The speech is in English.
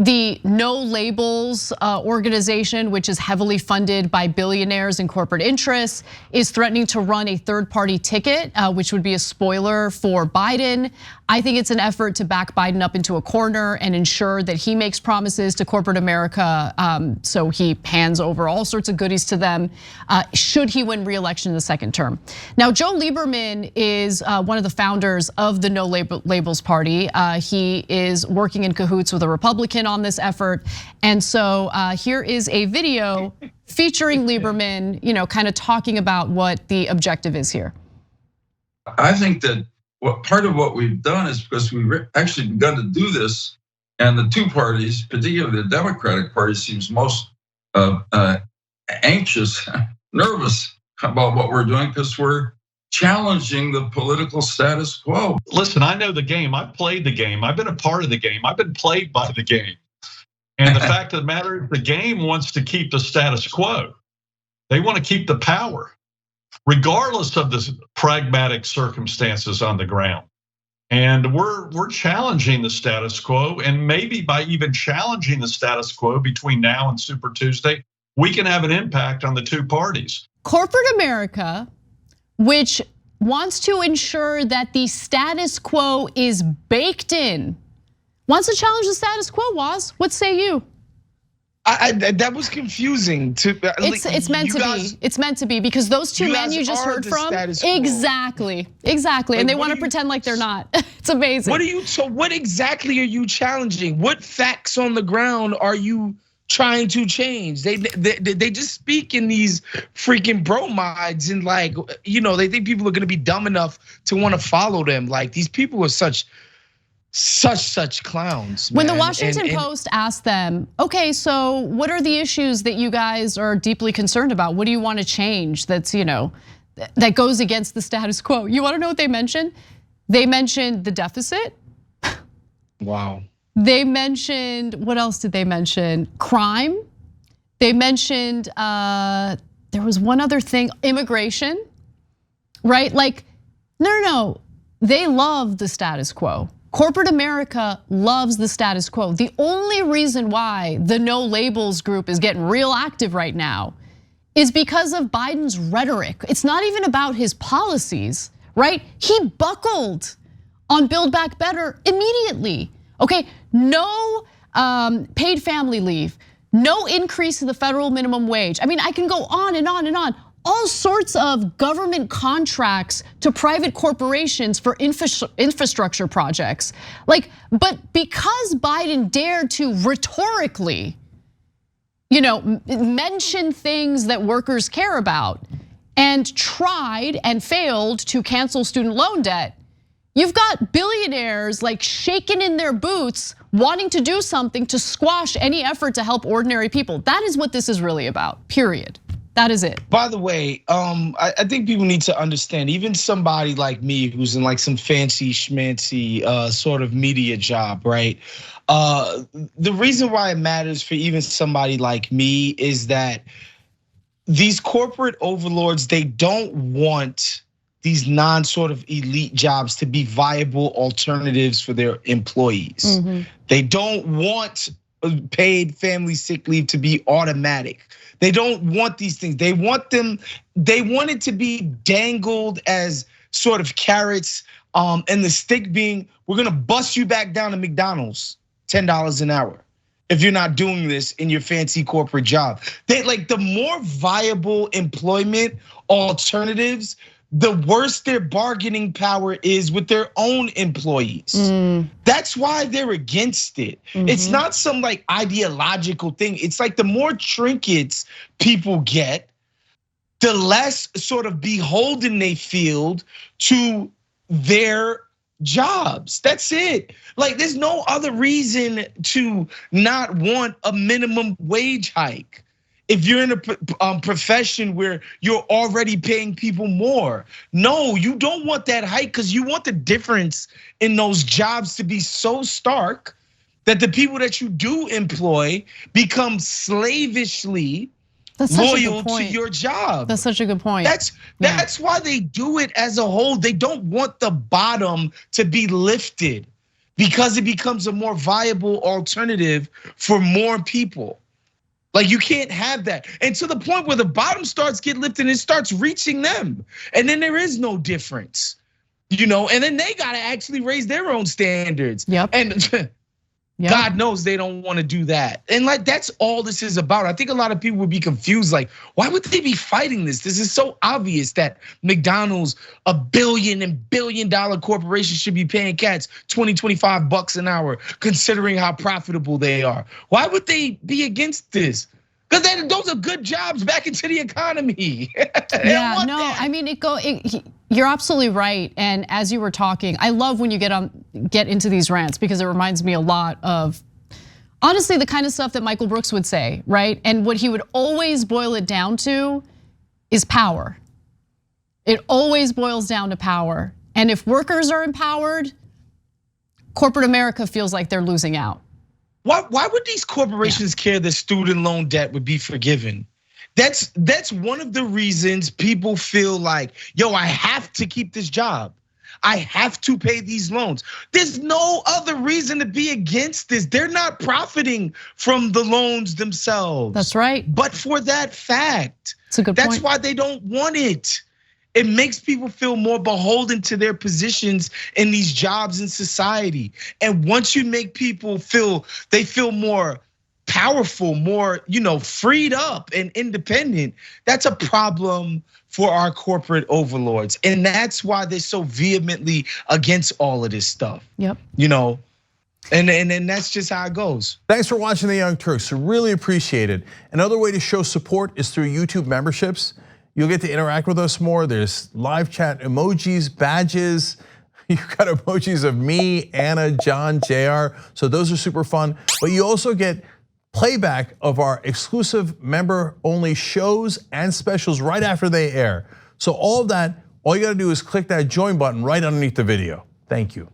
The No Labels organization, which is heavily funded by billionaires and corporate interests, is threatening to run a third-party ticket, which would be a spoiler for Biden. I think it's an effort to back Biden up into a corner and ensure that he makes promises to corporate America, so he hands over all sorts of goodies to them, should he win re-election in the second term. Now, Joe Lieberman is one of the founders of the No Labels Party. He is working in cahoots with a Republican on this effort. And so here is a video featuring Lieberman, kind of talking about what the objective is here. I think that part of what we've done is because we've actually begun to do this, and the two parties, particularly the Democratic Party, seems most anxious, nervous about what we're doing because we're challenging the political status quo. Listen, I know the game. I've played the game. I've been a part of the game. I've been played by the game. And the fact of the matter is the game wants to keep the status quo. They want to keep the power, regardless of the pragmatic circumstances on the ground. And we're challenging the status quo, and maybe by even challenging the status quo between now and Super Tuesday, we can have an impact on the two parties. Corporate America, which wants to ensure that the status quo is baked in, wants to challenge the status quo. Woz, what say you? That was confusing. It's meant to be. It's meant to be because those two men you just heard from, exactly, and they want to pretend like they're not. It's amazing. So what exactly are you challenging? What facts on the ground are you trying to change? They just speak in these freaking bromides and they think people are gonna be dumb enough to want to follow them. Like these people are such clowns. When the Washington Post asked them, okay, so what are the issues that you guys are deeply concerned about? What do you want to change that's, that goes against the status quo? You want to know what they mentioned? They mentioned the deficit. Wow. They mentioned, what else did they mention? Crime. They mentioned, there was one other thing, immigration, right? Like, no, they love the status quo. Corporate America loves the status quo. The only reason why the No Labels group is getting real active right now is because of Biden's rhetoric. It's not even about his policies, right? He buckled on Build Back Better immediately. Okay, no paid family leave, no increase in the federal minimum wage. I mean, I can go on and on and on. All sorts of government contracts to private corporations for infrastructure projects. But because Biden dared to rhetorically, mention things that workers care about and tried and failed to cancel student loan debt, you've got billionaires shaking in their boots, wanting to do something to squash any effort to help ordinary people. That is what this is really about, period. That is it. By the way, I think people need to understand, even somebody like me who's in some fancy schmancy sort of media job, right? The reason why it matters for even somebody like me is that these corporate overlords, they don't want these non-sort of elite jobs to be viable alternatives for their employees. Mm-hmm. They don't want paid family sick leave to be automatic. They don't want these things. They want it to be dangled as sort of carrots, and the stick being, we're gonna bust you back down to McDonald's, $10 an hour, if you're not doing this in your fancy corporate job. The more viable employment alternatives, the worse their bargaining power is with their own employees. That's why they're against it. It's not some ideological thing. It's the more trinkets people get, the less sort of beholden they feel to their jobs. That's it. There's no other reason to not want a minimum wage hike. If you're in a profession where you're already paying people more. No, you don't want that hike because you want the difference in those jobs to be so stark that the people that you do employ become slavishly loyal to your job. That's such a good point. That's why they do it as a whole. They don't want the bottom to be lifted. because it becomes a more viable alternative for more people. Like you can't have that. And to the point where the bottom starts get lifted and it starts reaching them. And then there is no difference, and then they gotta actually raise their own standards. Yep. And God knows they don't want to do that. And like, that's all this is about. I think a lot of people would be confused. Like, why would they be fighting this? This is so obvious that McDonald's, a $1 billion corporation, should be paying cats $20-25 an hour, considering how profitable they are. Why would they be against this? Because those are good jobs back into the economy. Yeah, no, I mean, you're absolutely right. And as you were talking, I love when you get into these rants because it reminds me a lot of, honestly, the kind of stuff that Michael Brooks would say, right? And what he would always boil it down to is power. It always boils down to power. And if workers are empowered, corporate America feels like they're losing out. Why would these corporations care that student loan debt would be forgiven? That's one of the reasons people feel like, yo, I have to keep this job. I have to pay these loans. There's no other reason to be against this. They're not profiting from the loans themselves. That's right. But for that fact, it's a good point. That's why they don't want it. It makes people feel more beholden to their positions in these jobs in society. And once you make people feel more powerful, more, freed up and independent, that's a problem for our corporate overlords. And that's why they're so vehemently against all of this stuff. Yep. And that's just how it goes. Thanks for watching The Young Turks. Really appreciate it. Another way to show support is through YouTube memberships. You'll get to interact with us more. There's live chat emojis, badges. You've got emojis of me, Anna, John, JR. So those are super fun. But you also get playback of our exclusive member-only shows and specials right after they air. So all of that, all you gotta do is click that join button right underneath the video. Thank you.